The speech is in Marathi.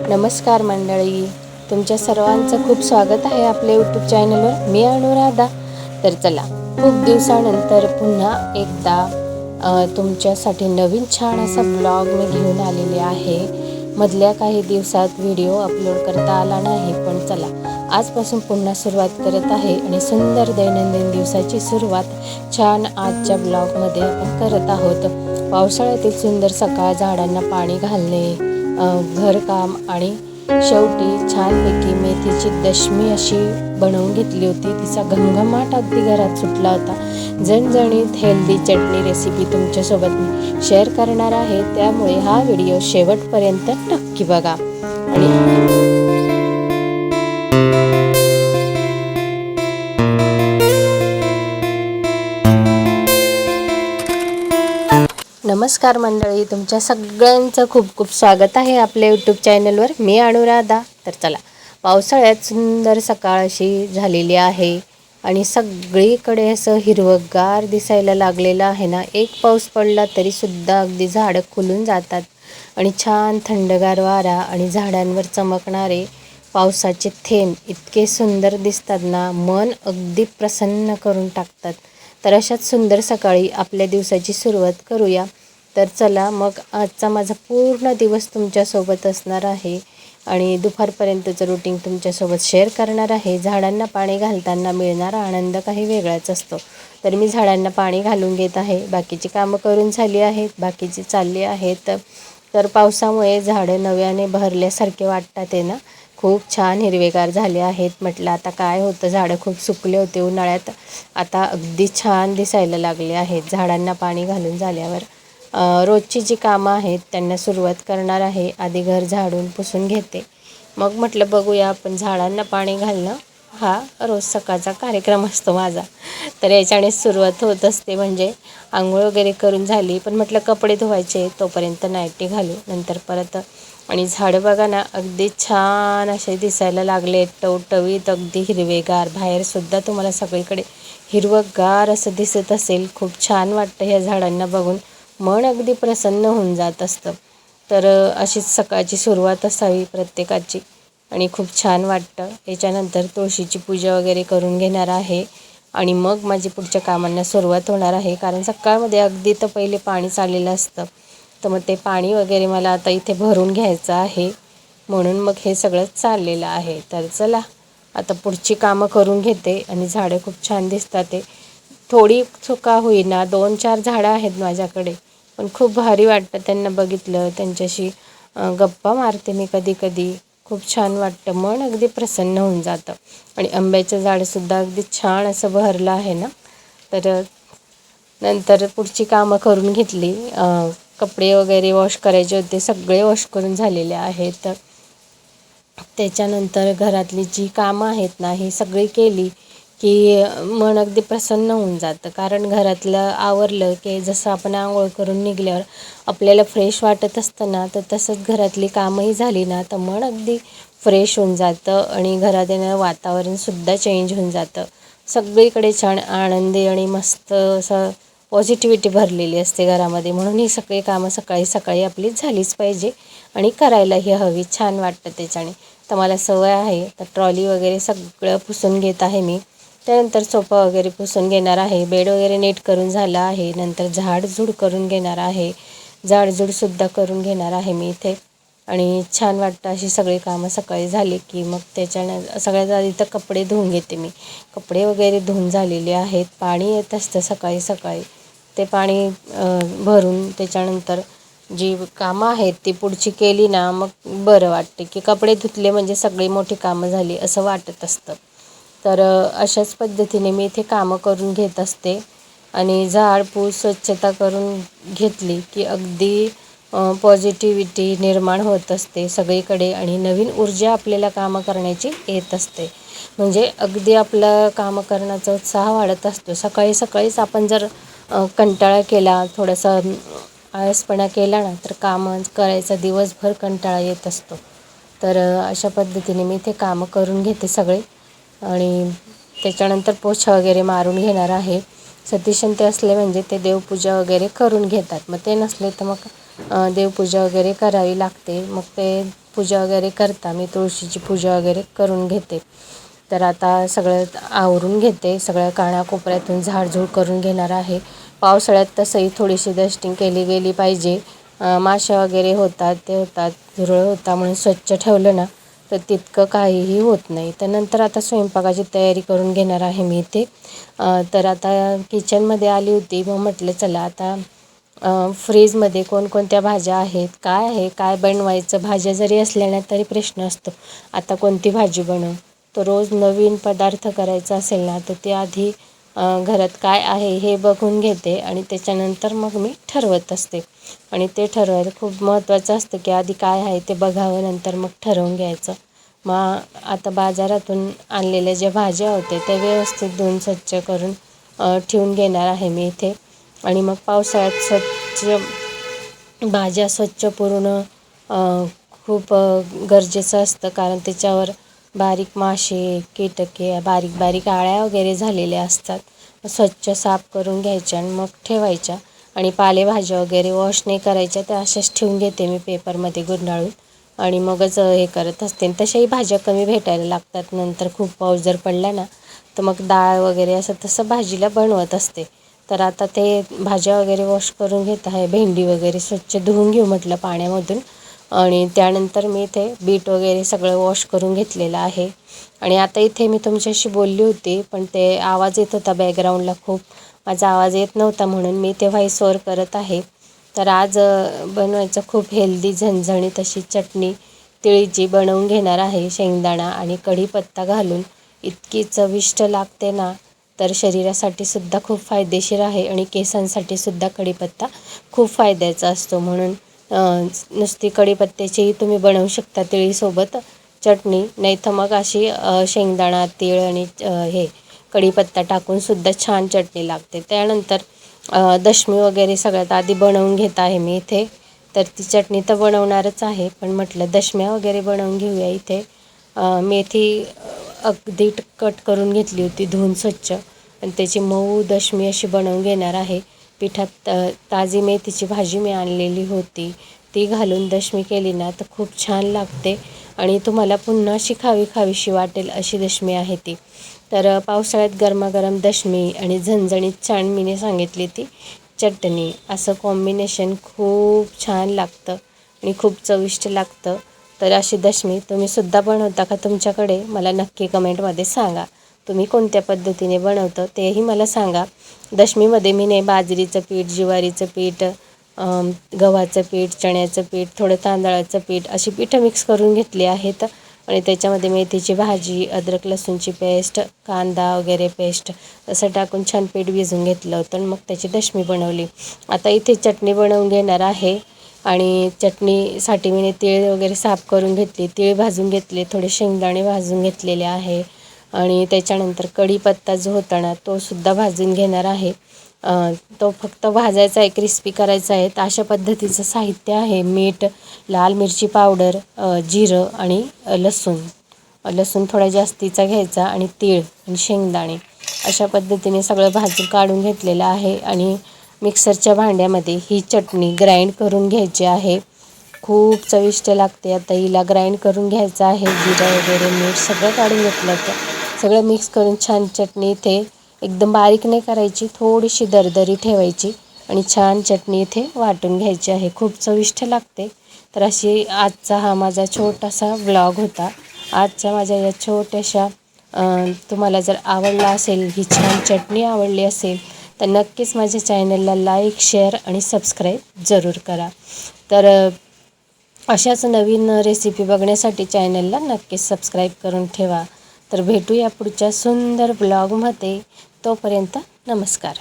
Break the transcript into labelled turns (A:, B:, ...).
A: नमस्कार मंडळी, तुमच्या सर्वांचं खूप स्वागत आहे आपल्या यूट्यूब चॅनलवर. मी अनुराधा. तर चला, खूप दिवसानंतर पुन्हा एकदा तुमच्यासाठी नवीन छान असा ब्लॉग मी घेऊन आलेले आहे. मधल्या काही दिवसात व्हिडिओ अपलोड करता आला नाही, पण चला आजपासून पुन्हा सुरुवात करत आहे आणि सुंदर दैनंदिन दिवसाची सुरुवात छान आजच्या ब्लॉगमध्ये आपण करत आहोत. पावसाळ्यातील सुंदर सकाळ, झाडांना पाणी घालणे, घरकाम आणि शेवटी छानपैकी मेथीची दशमी अशी बनवून घेतली होती. तिचा घमघमाट अगदी घरात सुटला होता. झणझणीत हेल्दी चटणी रेसिपी तुमच्यासोबत मी शेअर करणार आहे, त्यामुळे हा व्हिडिओ शेवटपर्यंत नक्की बघा. आणि नमस्कार मंडळी, तुमच्या सगळ्यांचं खूप खूप स्वागत आहे आपल्या यूट्यूब चॅनलवर. मी अनुराधा. तर चला, पावसाळ्यात सुंदर सकाळ अशी झालेली आहे आणि सगळीकडे असं हिरवंगार दिसायला लागलेलं आहे ना. एक पाऊस पडला तरीसुद्धा अगदी झाडं खुलून जातात आणि छान थंडगार वारा आणि झाडांवर चमकणारे पावसाचे थेंब इतके सुंदर दिसतात ना, मन अगदी प्रसन्न करून टाकतात. तर अशाच सुंदर सकाळी आपल्या दिवसाची सुरुवात करूया. तर चला मग, आजचा माझा पूर्ण दिवस तुमच्यासोबत असणार आहे आणि दुपारपर्यंतचं रुटीन तुमच्यासोबत शेअर करणार आहे. झाडांना पाणी घालताना मिळणारा आनंद काही वेगळाच असतो. तर मी झाडांना पाणी घालून घेत आहे. बाकीची कामं करून झाली आहेत, बाकीची चालली आहेत. तर पावसामुळे झाडं नव्याने बहरल्यासारखे वाटतात आहे ना. खूप छान हिरवेगार झाले आहेत. म्हटलं आता काय होतं, झाडं खूप सुकले होते उन्हाळ्यात, आता अगदी छान दिसायला लागले आहेत झाडांना पाणी घालून झाल्यावर. रोजची जी कामं आहेत त्यांना सुरुवात करणार आहे. आधी घर झाडून पुसून घेते, मग म्हटलं बघूया आपण. झाडांना पाणी घालणं हा रोज सकाळचा कार्यक्रम असतो माझा. तर याच्याने सुरुवात होत असते. म्हणजे आंघोळ वगैरे करून झाली, पण म्हटलं कपडे धुवायचे, तोपर्यंत नाईटी घालू, नंतर परत. आणि झाडं बघा ना, अगदी छान असे दिसायला लागले, टवटवीत, अगदी हिरवेगार. बाहेरसुद्धा तुम्हाला सगळीकडे हिरवंगार असं दिसत असेल. खूप छान वाटतं ह्या झाडांना बघून, मन अगदी प्रसन्न होऊन जात असतं. तर अशीच सकाळची सुरुवात असावी प्रत्येकाची आणि खूप छान वाटतं. याच्यानंतर तुळशीची पूजा वगैरे करून घेणार आहे आणि मग माझी पुढच्या कामांना सुरुवात होणार आहे. कारण सकाळमध्ये अगदी तर पहिले पाणी चाललेलं असतं, तर मग ते पाणी वगैरे मला आता इथे भरून घ्यायचं आहे, म्हणून मग हे सगळं चाललेलं आहे. तर चला आता पुढची कामं करून घेते. आणि झाडं खूप छान दिसतात. ते थोडी चुका होईना, 2-4 झाडं आहेत माझ्याकडे, पण खूप भारी वाटतं त्यांना बघितलं. त्यांच्याशी गप्पा मारते मी कधी कधी. खूप छान वाटतं, मन अगदी प्रसन्न होऊन जातं. आणि आंब्याचं झाडसुद्धा अगदी छान असं बहरलं आहे ना. तर नंतर पुढची कामं करून घेतली. कपडे वगैरे वॉश करायचे होते, सगळे वॉश करून झालेले आहेत. त्याच्यानंतर घरातली जी कामं आहेत ना, ही सगळी केली की मन अगदी प्रसन्न होऊन जातं. कारण घरातलं आवरलं की जसं आपण आंघोळ करून निघल्यावर आपल्याला फ्रेश वाटत असतं ना, तर तसंच घरातली कामंही झाली ना, तर मन अगदी फ्रेश होऊन जातं आणि घरात येणारं वातावरणसुद्धा चेंज होऊन जातं. सगळीकडे छान आनंदी आणि मस्त असं पॉझिटिव्हिटी भरलेली असते घरामध्ये. म्हणून ही सगळी कामं सकाळी सकाळी आपली झालीच पाहिजे आणि करायलाही हवी. छान वाटतं त्याच्याने. तर मला सवय आहे. तर ट्रॉली वगैरे सगळं पुसून घेत आहे मी. त्यानंतर सोफा वगैरे पुसून घेणार आहे. बेड वगैरे नीट करून झाला आहे. नंतर झाडझूड करून घेणार आहे. झाडझूडसुद्धा करून घेणार आहे मी इथे. आणि छान वाटतं अशी सगळी कामं सकाळी झाली की मग त्याच्यानं सगळ्यात आधी तर कपडे धुवून घेते मी. कपडे वगैरे धुवून झालेले आहेत. पाणी येत असतं सकाळी सकाळी, ते पाणी भरून त्याच्यानंतर जी कामं आहेत ती पुढची केली ना, मग बरं वाटते की कपडे धुतले म्हणजे सगळी मोठी कामं झाली असं वाटत असतं. तर अशाच पद्धतीने मी इथे कामं करून घेत असते. आणि झाडपूस स्वच्छता करून घेतली की अगदी पॉझिटिव्हिटी निर्माण होत असते सगळीकडे आणि नवीन ऊर्जा आपल्याला कामं करण्याची येत असते. म्हणजे अगदी आपलं कामं करण्याचा उत्साह वाढत असतो. सकाळी सकाळीच आपण जर कंटाळा केला, थोडासा आळसपणा केला ना, तर कामं करायचा दिवसभर कंटाळा येत असतो. तर अशा पद्धतीने मी इथे कामं करून घेते सगळे. आणि त्याच्यानंतर पोछा वगैरे मारून घेणार आहे. सतीशंते असले म्हणजे ते देवपूजा वगैरे करून घेतात, मग ते नसले तर मग देवपूजा वगैरे करावी लागते. मग ते पूजा वगैरे करता, मी तुळशीची पूजा वगैरे करून घेते. तर आता सगळं आवरून घेते, सगळ्या कानाकोपऱ्यातून झाडझूड करून घेणार आहे. पावसाळ्यात तसंही थोडीशी डस्टिंग केली गेली पाहिजे. माशा वगैरे होतात, ते होतात, झुरळ होता, म्हणून स्वच्छ ठेवलं ना तर तितकं काहीही होत नाही. त्यानंतर आता स्वयंपाकाची तयारी करून घेणार आहे मी इथे. तर आता किचनमध्ये आली होती, मग म्हटलं चला आता फ्रीजमध्ये कोणकोणत्या भाज्या आहेत, काय आहे, काय बनवायचं. भाज्या जरी असल्या ना तरी प्रश्न असतो, आता कोणती भाजी बनवू. तर रोज नवीन पदार्थ करायचा असेल ना तर ते आधी घरात काय आहे हे बघून घेते आणि त्याच्यानंतर मग मी ठरवत असते. आणि ते ठरवायला खूप महत्त्वाचं असतं की आधी काय आहे ते बघावं, नंतर मग ठरवून घ्यायचं. मग आता बाजारातून आणलेल्या ज्या भाज्या होत्या त्या व्यवस्थित धुवून स्वच्छ करून ठेवून घेणार आहे मी इथे. आणि मग पावसाळ्यात भाज्या स्वच्छ पूर्ण खूप गरजेचं असतं, कारण त्याच्यावर बारीक मासे, कीटके, बारीक बारीक आळ्या वगैरे झालेल्या असतात. स्वच्छ साफ करून घ्यायच्या आणि मग ठेवायच्या. आणि पालेभाज्या वगैरे वॉश नाही करायच्या, त्या अशाच ठेवून घेते मी पेपरमध्ये गुंडाळून आणि मगच हे करत असते. तशाही भाज्या कमी भेटायला लागतात नंतर, खूप पाऊस जर पडला ना तर मग डाळ वगैरे असं तसं भाजीला बनवत असते. तर आता ते भाज्या वगैरे वॉश करून घेत आहे. भेंडी वगैरे स्वच्छ धुवून घेऊ म्हटलं पाण्यामधून. आणि त्यानंतर मी इथे बीट वगैरे सगळं वॉश करून घेतलेलं आहे. आणि आता इथे मी तुमच्याशी बोलली होती, पण ते आवाज येत होता बॅकग्राऊंडला खूप, माझा आवाज येत नव्हता म्हणून मी ते व्हॉइस ओव्हर करत आहे. तर आज बनवायचं खूप हेल्दी झणझणीत अशी चटणी तिळीची बनवून घेणार आहे. शेंगदाणा आणि कढीपत्ता घालून इतकी चविष्ट लागते ना, तर शरीरासाठी सुद्धा खूप फायदेशीर आहे आणि केसांसाठी सुद्धा कढीपत्ता खूप फायद्याचा असतो. म्हणून नुसती कढीपत्त्याचीही तुम्ही बनवू शकता तिळीसोबत चटणी, नाही तर मग अशी शेंगदाणा, तीळ आणि हे कढीपत्ता टाकून सुद्धा छान चटणी लागते. त्यानंतर दशमी वगैरे सगळ्यात आधी बनवून घेत आहे मी इथे. तर ती चटणी तर बनवणारच आहे, पण म्हटलं दशम्या वगैरे बनवून घेऊया इथे. मेथी अगदी कट करून घेतली होती धुवून स्वच्छ, आणि त्याची मऊ दशमी अशी बनवून घेणार आहे. पिठात ताजी मेथीची भाजी मी आणलेली होती, ती घालून दशमी केली ना तर खूप छान लागते आणि तुम्हाला पुन्हा अशी खावीशी वाटेल अशी दशमी आहे ती. तर पावसाळ्यात गरमागरम दशमी आणि झणझणीत मीने सांगितली ती चटणी, असं कॉम्बिनेशन खूप छान लागतं आणि खूप चविष्ट लागतं. तर अशी दशमी तुम्हीसुद्धा बनवता का तुमच्याकडे? मला नक्की कमेंटमध्ये सांगा. तुम्ही कोणत्या पद्धतीने बनवतं तेही मला सांगा. दशमीमध्ये मी बाजरीचं पीठ, ज्वारीचं पीठ, गव्हाचं पीठ, चण्याचं पीठ, थोडं तांदळाचं पीठ अशी पिठं मिक्स करून घेतली आहेत. आणि त्याच्यामध्ये मेथीची भाजी, अद्रक लसूणची पेस्ट, कांदा वगैरे पेस्ट असं टाकून छान पीठ भिजवून घेतलं होतं आणि मग त्याची दशमी बनवली. आता इथे चटणी बनवून घेणार आहे. आणि चटणीसाठी मी तीळ वगैरे साफ करून घेतली, तीळ भाजून घेतले, थोडे शेंगदाणे भाजून घेतलेले आहे. आणि त्याच्यानंतर कढीपत्ता जो होता ना तो सुद्धा भाजून घेणार आहे. तो फक्त भाजायचा आहे, क्रिस्पी करायचा आहे. तर अशा पद्धतीचं साहित्य आहे. मीठ, लाल मिरची पावडर, जिरं आणि लसूण थोडा जास्तीचा घ्यायचा आणि तीळ आणि शेंगदाणे अशा पद्धतीने सगळं भाजून काढून घेतलेलं आहे. आणि मिक्सरच्या भांड्यामध्ये ही चटणी ग्राइंड करून घ्यायची आहे. खूप चविष्ट लागते. आता हिला ग्राइंड करून घ्यायचं आहे. जिरं वगैरे मीठ सगळं काढून घेतलं तर सगळं मिक्स करून छान चटणी इथे एकदम बारीक नाही करायची, थोडीशी दरदरी ठेवायची आणि छान चटणी इथे वाटून घ्यायची आहे. खूप चविष्ट लागते. तर अशी आजचा हा माझा छोटासा व्लॉग होता. आजच्या माझ्या या छोट्याशा तुम्हाला जर आवडला असेल, ही छान चटणी आवडली असेल तर नक्कीच माझ्या चॅनलला लाईक, शेअर आणि सबस्क्राईब जरूर करा. तर अशाच नवीन रेसिपी बघण्यासाठी चॅनलला नक्कीच सबस्क्राईब करून ठेवा. तर भेटूया पुढच्या सुंदर ब्लॉगमध्ये. तोपर्यंत नमस्कार.